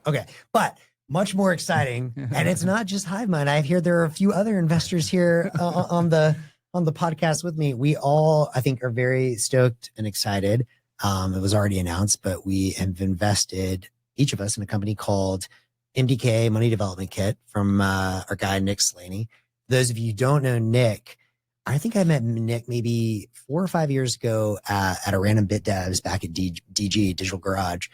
Okay, but much more exciting, and it's not just HiveMind. I hear there are a few other investors here on the podcast with me. We all, I think, are very stoked and excited. It was already announced, but we have invested, each of us, in a company called MDK, Money Development Kit, from our guy Nick Slaney. Those of you who don't know Nick, I think I met Nick maybe 4 or 5 years ago at a random bit devs back at DG, Digital Garage.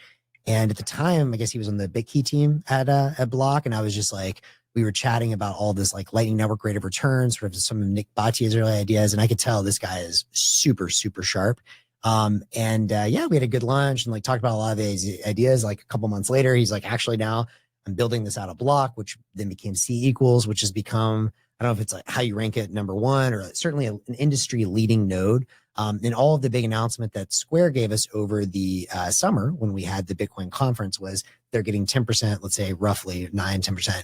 And at the time, I guess he was on the BitKey team at Block. And I was just like, we were chatting about all this like Lightning Network rate of return, sort of some of Nick Bhattia's early ideas. And I could tell this guy is super, super sharp. Yeah, we had a good lunch and like talked about a lot of his ideas. Like a couple months later, he's like, actually now I'm building this out of Block, which then became C equals, which has become, I don't know if it's like how you rank it #1 or certainly an industry leading node. And all of the big announcement that Square gave us over the summer when we had the Bitcoin conference was they're getting 10%, let's say roughly 9-10%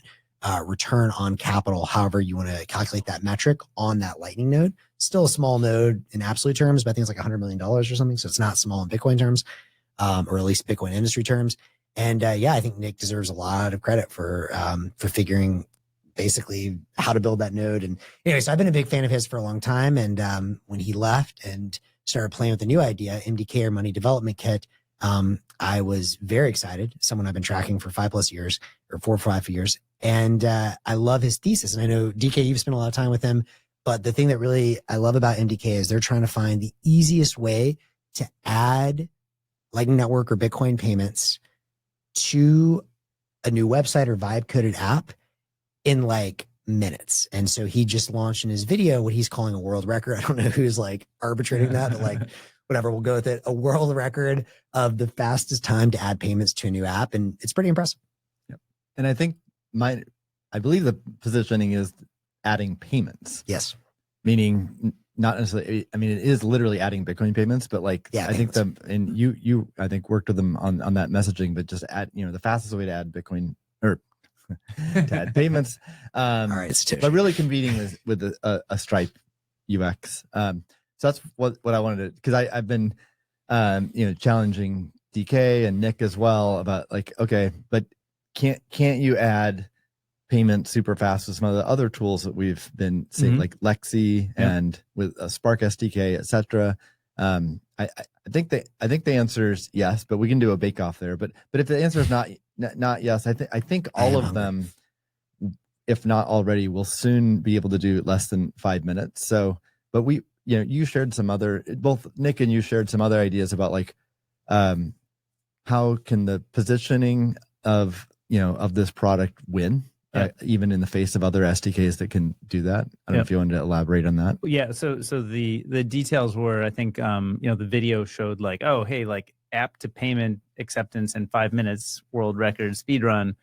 return on capital, however you want to calculate that metric on that Lightning node. Still a small node in absolute terms, but I think it's like $100 million or something. So it's not small in Bitcoin terms, or at least Bitcoin industry terms. And yeah, I think Nick deserves a lot of credit for figuring basically how to build that node. And anyway, so I've been a big fan of his for a long time. And when he left and started playing with the new idea, MDK or Money Development Kit, I was very excited. Someone I've been tracking for 5+ years or 4 or 5 years. And I love his thesis. And I know, DK, you've spent a lot of time with him. But the thing that really I love about MDK is they're trying to find the easiest way to add Lightning Network or Bitcoin payments to a new website or vibe coded app in like minutes. And so he just launched in his video what he's calling a world record. I don't know who's like arbitrating that, but like whatever, we'll go with it. A world record of the fastest time to add payments to a new app. And it's pretty impressive. Yep. And I think I believe the positioning is adding payments. Yes. Meaning not necessarily, I mean, it is literally adding Bitcoin payments, but like, yeah, I think and you, I think worked with them on that messaging, but just add, the fastest way to add Bitcoin or to add payments. All right, but really competing with a Stripe UX. So that's what I wanted to, because I've been, challenging DK and Nick as well about like, okay, but can't you add payment super fast with some of the other tools that we've been seeing, like Lexi and with Spark SDK, etc. I think the answer is yes, but we can do a bake off there. But if the answer is not yes, I think all of them, if not already, will soon be able to do less than 5 minutes. So, but you shared some other, both Nick and you shared some other ideas about like, how can the positioning of this product win? Even in the face of other SDKs that can do that. I don't know if you wanted to elaborate on that. Yeah. So the details were, I think, the video showed like, oh, hey, like app to payment acceptance in 5 minutes, world record speed run.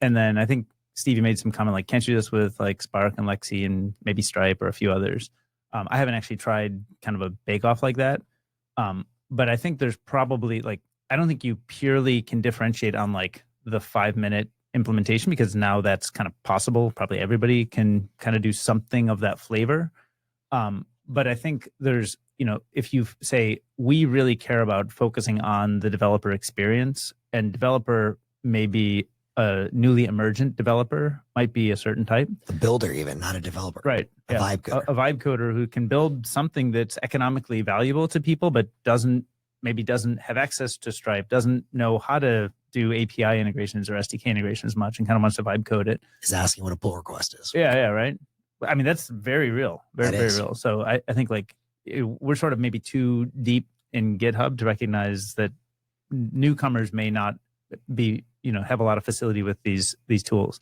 And then I think Stevie made some comment like, can't you do this with like Spark and Lexi and maybe Stripe or a few others? I haven't actually tried kind of a bake off like that. But I think there's probably like, I don't think you purely can differentiate on like the 5 minute implementation, because now that's kind of possible. Probably everybody can kind of do something of that flavor. But I think there's, if you say we really care about focusing on the developer experience, and developer may be a newly emergent developer, might be a certain type. A builder even, not a developer. Right. A vibe coder. A vibe coder who can build something that's economically valuable to people, but maybe doesn't have access to Stripe, doesn't know how to do API integrations or SDK integrations much, and kind of wants to vibe code it. Is asking what a pull request is. Yeah, right. I mean, that's very real, very real. So I think like we're sort of maybe too deep in GitHub to recognize that newcomers may not be, have a lot of facility with these tools.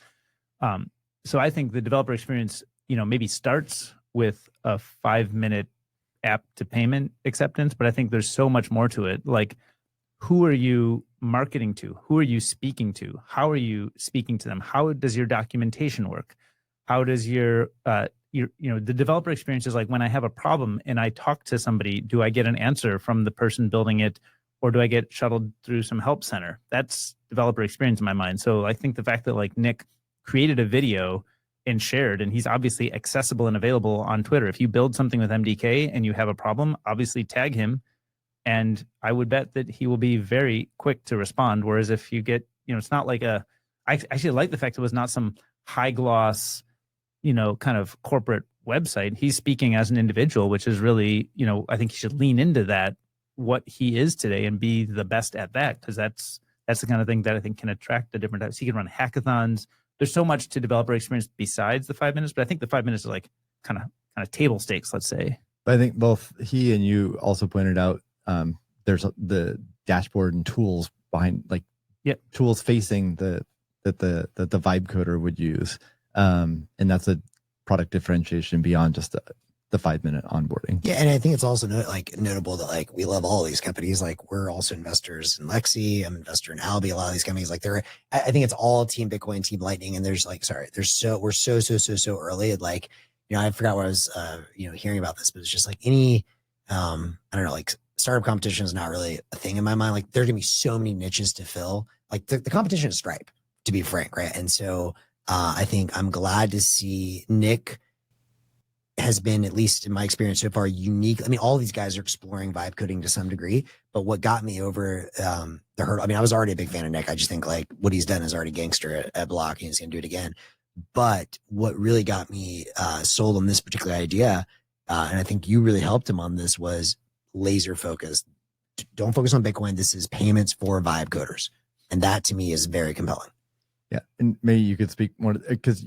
So I think the developer experience, maybe starts with a 5 minute app to payment acceptance, but I think there's so much more to it. Like, who are you marketing to? Who are you speaking to? How are you speaking to them? How does your documentation work? How does your the developer experience is like, when I have a problem and I talk to somebody, do I get an answer from the person building it, or do I get shuttled through some help center? That's developer experience in my mind. So I think the fact that like Nick created a video and shared, and he's obviously accessible and available on Twitter. If you build something with MDK and you have a problem, obviously tag him, and I would bet that he will be very quick to respond. Whereas if you get it's not like I actually like the fact it was not some high gloss, kind of corporate website. He's speaking as an individual, which is really, I think he should lean into that, what he is today, and be the best at that, because that's the kind of thing that I think can attract the different types. He can run hackathons. There's so much to developer experience besides the 5 minutes, but I think the 5 minutes is like kind of table stakes, let's say. But I think both he and you also pointed out there's the dashboard and tools behind, like tools facing the vibe coder would use, and that's a product differentiation beyond just the 5 minute onboarding. Yeah, and I think it's also notable that like we love all these companies. Like we're also investors in Lexi. I'm an investor in Albi. A lot of these companies, like I think it's all Team Bitcoin, Team Lightning, and we're so early. And like, I forgot what I was hearing about this, but it's just like any I don't know, like startup competition is not really a thing in my mind. Like there's gonna be so many niches to fill. Like the competition is Stripe, to be frank, right? And so I think I'm glad to see Nick has been, at least in my experience so far, unique. I mean, all these guys are exploring vibe coding to some degree, but what got me over the hurdle, I mean, I was already a big fan of Nick. I just think like what he's done is already gangster at Block, and he's going to do it again. But what really got me sold on this particular idea, and I think you really helped him on this, was laser focused. Don't focus on Bitcoin. This is payments for vibe coders. And that to me is very compelling. Yeah. And maybe you could speak more, because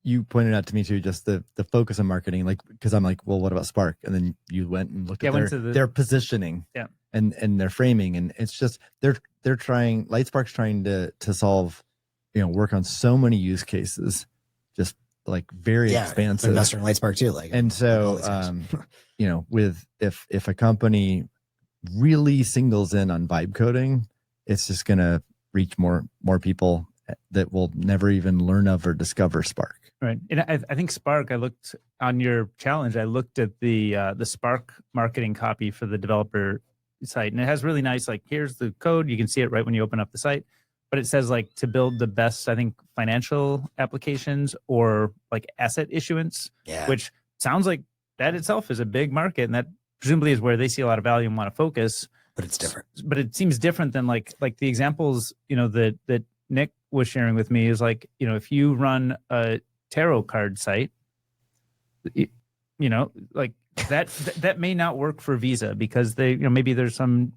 you pointed out to me too, just the focus on marketing, like, because I'm like, well, what about Spark? And then you went and looked at their positioning and their framing. And it's just, they're trying, Lightspark's trying to solve, work on so many use cases, just like very expansive. Investor in Lightspark too. Like, and so, with, if a company really singles in on vibe coding, it's just going to reach more people that will never even learn of or discover Spark. Right. And I think Spark, I looked on your challenge, I looked at the Spark marketing copy for the developer site, and it has really nice, like, here's the code. You can see it right when you open up the site, but it says like to build the best, I think, financial applications or like asset issuance, which sounds like that itself is a big market. And that presumably is where they see a lot of value and want to focus. But it's different. But it seems different than like the examples, that Nick was sharing with me is like, if you run a tarot card site, like that may not work for Visa, because they, maybe there's some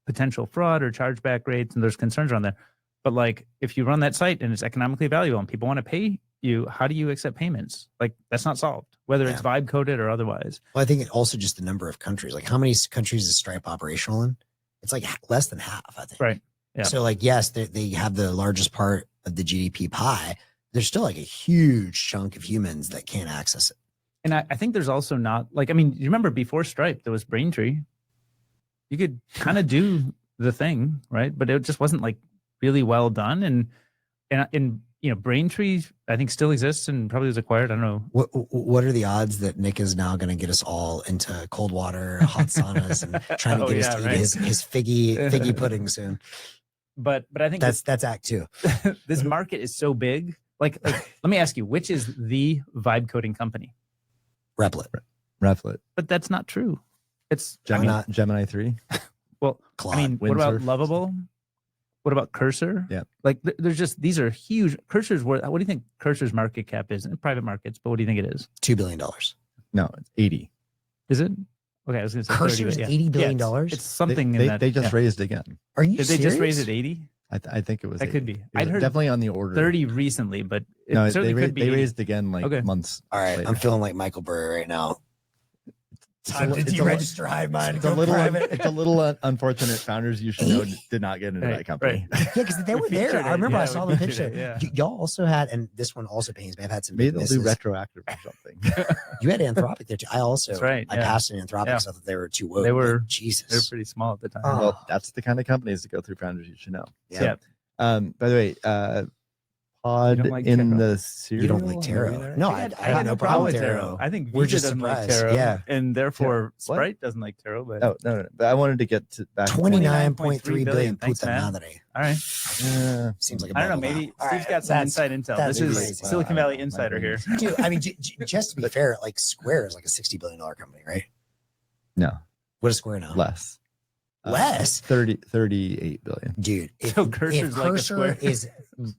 potential fraud or chargeback rates, and there's concerns around there. But like, if you run that site and it's economically valuable and people want to pay you, how do you accept payments? Like, that's not solved, whether it's vibe coded or otherwise. Well, I think also just the number of countries, like how many countries is Stripe operational in? It's like less than half, I think. Right. Yeah. So like, yes, they have the largest part of the GDP pie. There's still like a huge chunk of humans that can't access it. And I think there's also not like, I mean, you remember before Stripe, there was Braintree. You could kind of do the thing, right? But it just wasn't like really well done. And Braintree, I think, still exists and probably was acquired. I don't know. What are the odds that Nick is now going to get us all into cold water, hot saunas, and trying to get us to eat his figgy pudding soon? But I think that's act two. This market is so big. Like, let me ask you, which is the vibe coding company? Replit. But that's not true. It's Gemini 3. Well, Claude, I mean, what about Lovable? What about Cursor? Yeah. Like, there's just, these are huge. Cursor's worth, what do you think Cursor's market cap is in private markets? But what do you think it is? $2 billion. No, it's 80. Is it? Okay, I was going to say Cursor's $80 billion. It's something they just raised again. Are you Did serious? they just raise it 80? I think it was. That 80. could be. I'd heard definitely on the order 30 recently, but it no, certainly could be. They raised again like months. All right, later. I'm feeling like Michael Burry right now. Time to it's deregister HiveMind. It's a little unfortunate. Founders you should know did not get into that company. Yeah, because they were there. I remember I saw them pitch it. Yeah. Y'all also had, and this one also pains me. I've had some. Maybe they'll do retroactive or something. You had Anthropic there too. I also. That's right. I passed in Anthropic because I thought they were too woke. They were. Jesus. They were pretty small at the time. Well, that's the kind of companies that go through Founders you should know. Yeah. By the way, Pod like in tarot. the cereal. You don't like tarot? No, I have no problem with tarot. I think We're Visa just doesn't like surprised. tarot. Yeah. And therefore What? Sprite doesn't like tarot. But Oh no. But I wanted to get back. 29.3 billion. Thanks, Puta man. madre. All right. Seems like a I don't know. bubble Maybe now. Steve's All got right, some inside intel. that's This is crazy. Silicon Valley Insider here. Dude, I mean, just to be fair, like Square is like a $60 billion company, right? No, What is Square now? less. Less? 38 billion. Dude, if, So Cursor's if like a Cursor square. is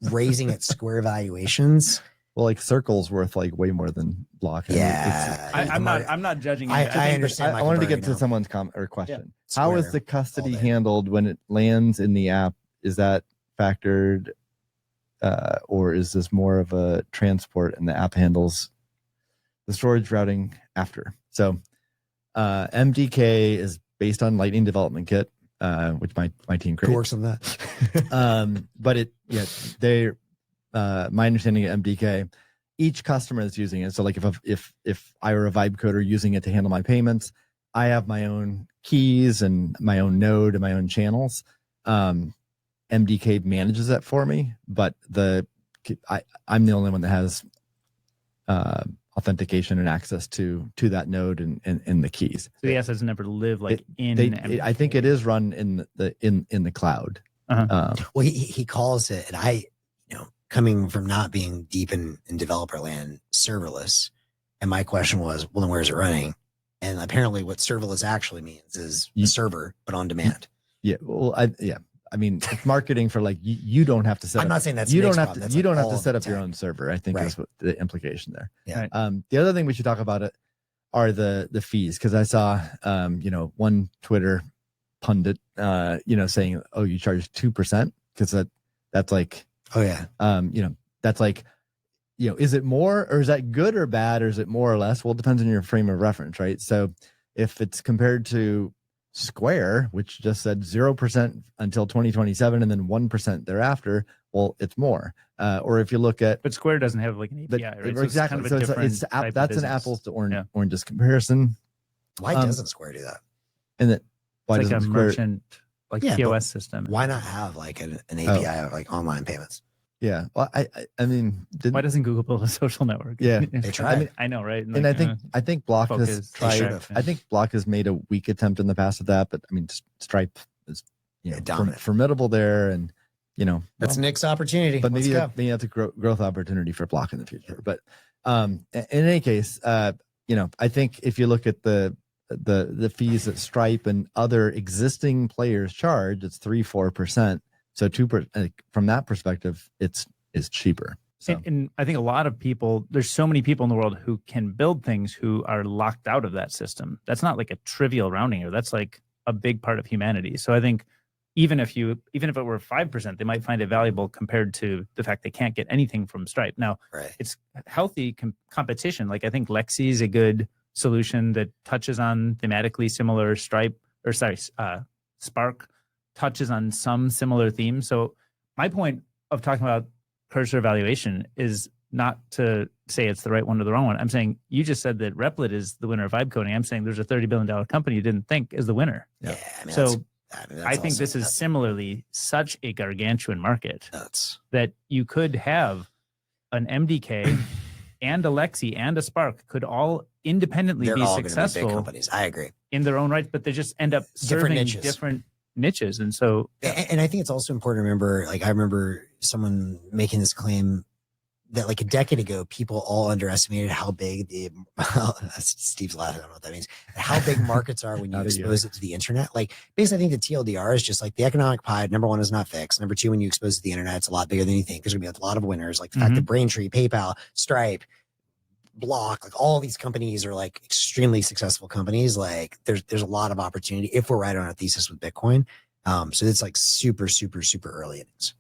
raising its Square valuations, Well, like Circle's worth like way more than Block. I mean, yeah. I'm not judging. I think understand. I wanted to get to now. someone's comment or question. Yeah. How is Square, the custody all day. handled when it lands in the app? Is that factored, or is this more of a transport and the app handles the storage routing after? So MDK is based on Lightning Development Kit, which my team creates. Who works on that? But they're my understanding of MDK, each customer is using it. So like if I were a vibe coder using it to handle my payments, I have my own keys and my own node and my own channels. MDK manages that for me, but I'm the only one that has authentication and access to that node and the keys. So the assets never live like I think it is run in the cloud. Uh-huh. Well, he calls it, and coming from not being deep in developer land, serverless. And my question was, well, then where's it running? And apparently what serverless actually means is a server, but on demand. Yeah. Well, I mean, it's marketing for like, you don't have to set I'm up, not saying that's you Nick's don't have problem. to, That's you like don't have all to of set the up your tech. own server. I think Right. is what the implication there. Yeah. Right. The other thing we should talk about it are the fees. Cause I saw, one Twitter pundit, saying, oh, you charge 2%. Cause that's like, Oh yeah. That's like, is it more or is that good or bad? Or is it more or less? Well, it depends on your frame of reference, right? So if it's compared to Square, which just said 0% until 2027 and then 1% thereafter, well, it's more. Or if you look at, But Square doesn't have like an API, right? exactly. So it's kind of a different type of that's an business. apples to oranges comparison. Why doesn't Square do that? And that why It's like a doesn't Square? merchant, like Yeah, POS system. Why not have like an API of like online payments? Yeah. Well, I mean, Why doesn't Google build a social network? Yeah. They tried. I know, right? And I think Block has focus, tried. should've. I think Block has made a weak attempt in the past at that, but I mean, Stripe is dominant. formidable there, and That's Nick's opportunity. but Let's maybe go. that's a growth opportunity for Block in the future. But in any case, I think if you look at the fees that Stripe and other existing players charge, it's 3-4%. So 2% from that perspective, it's cheaper. So. And I think a lot of people, there's so many people in the world who can build things who are locked out of that system. That's not like a trivial rounding error. That's like a big part of humanity. So I think even if it were 5%, they might find it valuable compared to the fact they can't get anything from Stripe. Now, It's healthy competition. Like I think Lexi is a good solution that touches on thematically similar Spark touches on some similar themes. So my point of talking about Cursor evaluation is not to say it's the right one or the wrong one. I'm saying you just said that Replit is the winner of vibe coding. I'm saying there's a $30 billion company you didn't think is the winner. Yeah. I think this is similarly such a gargantuan market that you could have an MDK and a Lexi and a Spark could all independently be successful. Big companies. I agree. In their own right, but they just end up serving different niches. And so, and I think it's also important to remember, like I remember someone making this claim that like a decade ago, people all underestimated how big Steve's laughing, I don't know what that means, how big markets are when you expose it to the internet. Like basically I think the TLDR is just like the economic pie. Number one is not fixed. Number two, when you expose it to the internet, it's a lot bigger than you think. There's gonna be a lot of winners, like the fact that Braintree, PayPal, Stripe, Block, like all these companies are like extremely successful companies. Like there's a lot of opportunity if we're right on our thesis with Bitcoin. So it's like super, super, super early innings.